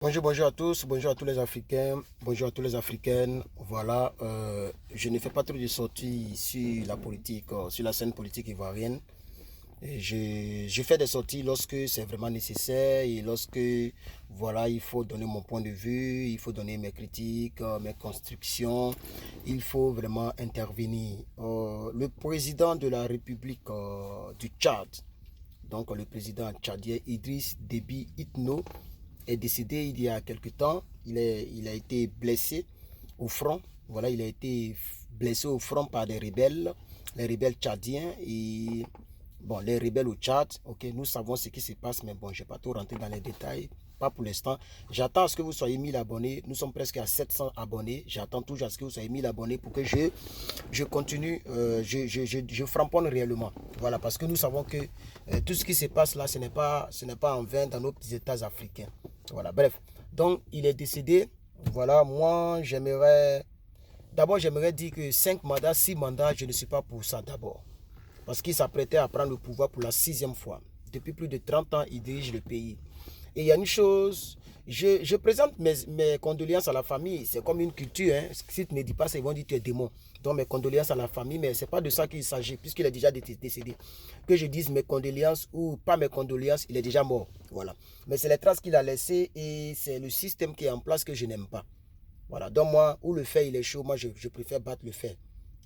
Bonjour à tous, bonjour à tous les Africains, bonjour à tous les Africaines. Voilà, je ne fais pas trop de sorties sur la politique, sur la scène politique ivoirienne. Et je fais des sorties lorsque c'est vraiment nécessaire et lorsque, voilà, il faut donner mon point de vue, il faut donner mes critiques, mes constructions, il faut vraiment intervenir. Le président de la République du Tchad, donc le président tchadien Idriss Déby Itno, est décédé il y a quelque temps. Il a été blessé au front. Voilà, il a été blessé au front par des rebelles, les rebelles tchadiens et bon, les rebelles au Tchad. Ok, nous savons ce qui se passe, mais bon, je ne vais pas tout rentrer dans les détails. Pas pour l'instant. J'attends à ce que vous soyez 1000 abonnés. Nous sommes presque à 700 abonnés. J'attends toujours à ce que vous soyez 1000 abonnés pour que je continue, je framponne réellement. Voilà, parce que nous savons que tout ce qui se passe là, ce n'est pas en vain dans nos petits États africains. Voilà, bref. Donc, il est décédé. Voilà, moi, d'abord, j'aimerais dire que 5 mandats, 6 mandats, je ne suis pas pour ça d'abord. Parce qu'il s'apprêtait à prendre le pouvoir pour la 6e fois. Depuis plus de 30 ans, il dirige le pays. Et il y a une chose, je présente mes condoléances à la famille. C'est comme une culture. Hein. Si tu ne dis pas ça, ils vont dire que tu es démon. Donc mes condoléances à la famille, mais ce n'est pas de ça qu'il s'agit, puisqu'il est déjà décédé. Que je dise mes condoléances ou pas mes condoléances, il est déjà mort. Voilà. Mais c'est les traces qu'il a laissées et c'est le système qui est en place que je n'aime pas. Voilà. Donc moi, où le fer il est chaud, moi je préfère battre le fer.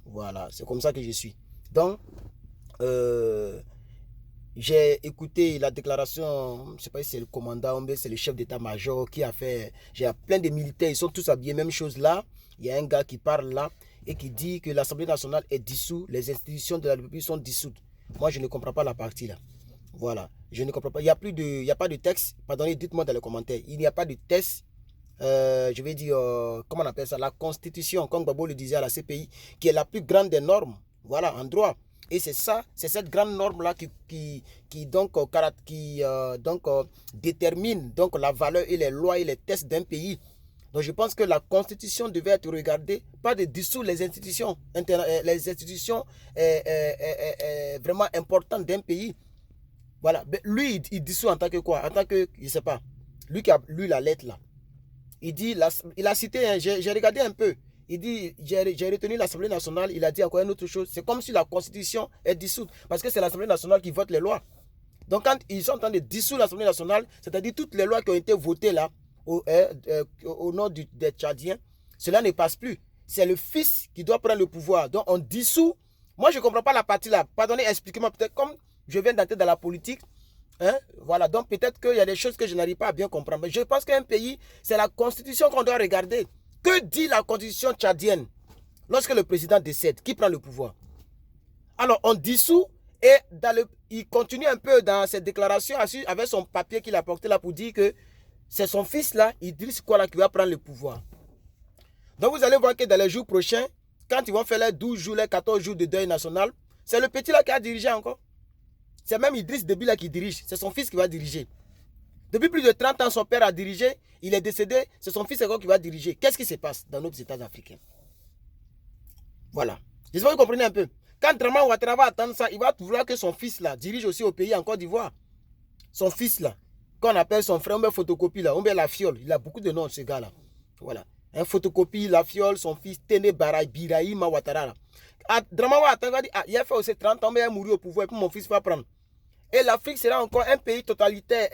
Voilà. C'est comme ça que je suis. Donc, euh, j'ai écouté la déclaration, je ne sais pas si c'est le commandant, mais c'est le chef d'état-major qui a fait. J'ai plein de militaires, ils sont tous habillés, même chose là. Il y a un gars qui parle là et qui dit que l'Assemblée nationale est dissoute, les institutions de la République sont dissoutes. Moi, je ne comprends pas la partie là. Voilà, je ne comprends pas. Il y a pas de texte. Pardonnez, dites-moi dans les commentaires. Il n'y a pas de texte. Je vais dire, comment on appelle ça, la Constitution, comme Gbagbo le disait à la CPI, qui est la plus grande des normes, voilà, en droit. Et c'est ça, c'est cette grande norme-là qui donc, détermine donc, la valeur et les lois et les tests d'un pays. Donc je pense que la Constitution devait être regardée, pas de dissoudre les institutions vraiment importantes d'un pays. Voilà, mais lui, il dissout en tant que quoi? En tant que, je ne sais pas, lui qui a lu la lettre là. Il a cité, hein, j'ai regardé un peu. Il dit, j'ai retenu l'Assemblée nationale, il a dit encore une autre chose. C'est comme si la Constitution est dissoute. Parce que c'est l'Assemblée nationale qui vote les lois. Donc quand ils sont en train de dissoudre l'Assemblée nationale, c'est-à-dire toutes les lois qui ont été votées là, au nom des Tchadiens, cela ne passe plus. C'est le fils qui doit prendre le pouvoir. Donc on dissout. Moi je ne comprends pas la partie là. Pardonnez, expliquez-moi peut-être comme je viens d'entrer dans la politique. Hein? Voilà, donc peut-être qu'il y a des choses que je n'arrive pas à bien comprendre. Mais je pense qu'un pays, c'est la constitution qu'on doit regarder. Que dit la constitution tchadienne lorsque le président décède? Qui prend le pouvoir? Alors, on dissout et il continue un peu dans cette déclaration avec son papier qu'il a porté là pour dire que c'est son fils là, Idriss Kola, qui va prendre le pouvoir. Donc, vous allez voir que dans les jours prochains, quand ils vont faire les 12 jours, les 14 jours de deuil national, c'est le petit là qui a dirigé encore. C'est même Idriss Déby là qui dirige. C'est son fils qui va diriger. Depuis plus de 30 ans, son père a dirigé. Il est décédé. C'est son fils encore qui va diriger. Qu'est-ce qui se passe dans nos États africains? Voilà. J'espère que vous comprenez un peu. Quand Draman Ouattara va attendre ça, il va vouloir que son fils là dirige aussi au pays en Côte d'Ivoire. Son fils là, qu'on appelle son frère, on met photocopie là, on met la fiole. Il a beaucoup de noms ce gars là. Voilà. Un photocopie, la fiole, son fils, Tene Baraï, Biraïma Ouattara là. Draman Ouattara va dire, il a fait aussi 30 ans, mais il a mouru au pouvoir et puis mon fils va prendre. Et l'Afrique sera encore un pays totalitaire,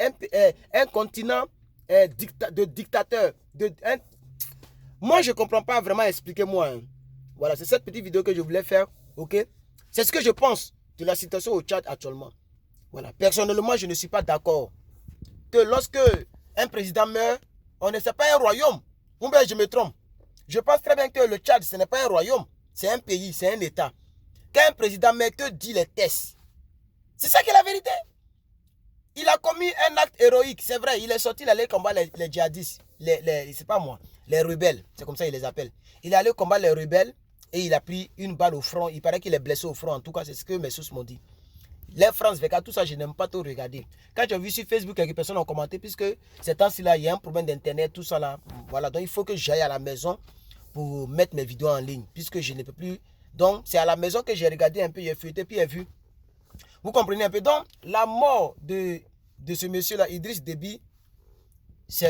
un continent de dictateurs. Moi, je ne comprends pas vraiment, expliquez-moi. Hein. Voilà, c'est cette petite vidéo que je voulais faire. Ok? C'est ce que je pense de la situation au Tchad actuellement. Voilà. Personnellement, je ne suis pas d'accord que lorsque un président meurt, on ne sait pas un royaume. Ou bien je me trompe. Je pense très bien que le Tchad, ce n'est pas un royaume. C'est un pays, c'est un État. Quand un président meurt, que dit les tests? C'est ça qui est la vérité. Il a commis un acte héroïque, c'est vrai. Il est sorti, il allait combattre les djihadistes. C'est pas moi, les rebelles. C'est comme ça qu'ils les appellent. Il est allé combattre les rebelles et il a pris une balle au front. Il paraît qu'il est blessé au front. En tout cas, c'est ce que mes sources m'ont dit. Les France VK, tout ça, je n'aime pas trop regarder. Quand j'ai vu sur Facebook, quelques personnes ont commenté, puisque ces temps-ci-là, il y a un problème d'internet, tout ça là. Voilà, donc il faut que j'aille à la maison pour mettre mes vidéos en ligne, puisque je ne peux plus. Donc, c'est à la maison que j'ai regardé un peu, j'ai feuilleté, puis j'ai vu. Vous comprenez un peu. Donc, la mort de ce monsieur-là, Idriss Déby,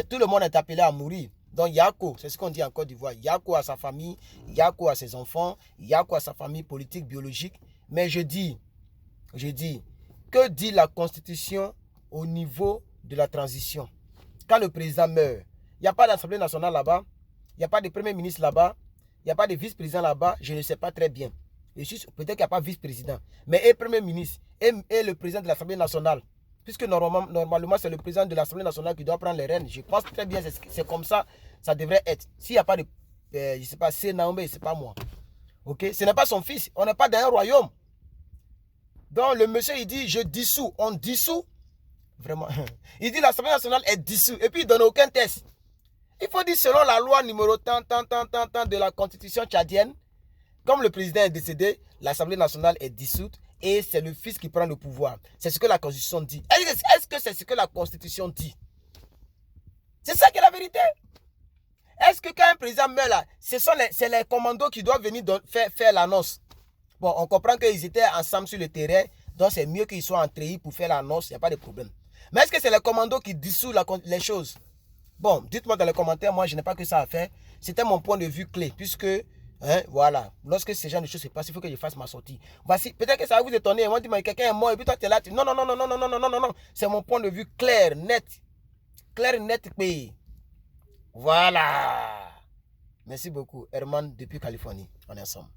tout le monde est appelé à mourir. Donc Yako, c'est ce qu'on dit en Côte d'Ivoire. Yako à sa famille, Yako à ses enfants, Yako à sa famille politique, biologique. Mais je dis, que dit la Constitution au niveau de la transition? Quand le président meurt, il n'y a pas d'Assemblée nationale là-bas, il n'y a pas de Premier ministre là-bas, il n'y a pas de vice-président là-bas, je ne sais pas très bien. Peut-être qu'il n'y a pas vice-président, mais et Premier ministre, et le président de l'Assemblée nationale, puisque normalement c'est le président de l'Assemblée nationale qui doit prendre les rênes. Je pense très bien, c'est comme ça, ça devrait être. S'il n'y a pas de, je ne sais pas, c'est Naoumé, ce n'est pas moi. Ok, ce n'est pas son fils, on n'est pas dans un royaume. Donc le monsieur il dit, je dissous, on dissout. Vraiment. Il dit l'Assemblée nationale est dissoute. Et puis il ne donne aucun test. Il faut dire selon la loi numéro tant de la constitution tchadienne, comme le président est décédé, l'Assemblée nationale est dissoute et c'est le fils qui prend le pouvoir. C'est ce que la constitution dit. Est-ce que c'est ce que la constitution dit? C'est ça qui est la vérité. Est-ce que quand un président meurt là, c'est les commandos qui doivent venir faire l'annonce? Bon, on comprend qu'ils étaient ensemble sur le terrain, donc c'est mieux qu'ils soient en treillis pour faire l'annonce, il n'y a pas de problème. Mais est-ce que c'est les commandos qui dissouent les choses? Bon, dites-moi dans les commentaires, moi je n'ai pas que ça à faire. C'était mon point de vue clé, puisque, voilà, lorsque ce genre de choses se passent, il faut que je fasse ma sortie. Voici, peut-être que ça va vous étonner, on va dire, mais quelqu'un est mort, et puis toi tu es là, non, c'est mon point de vue clair, net, mais voilà. Merci beaucoup, Herman depuis Californie, on est ensemble.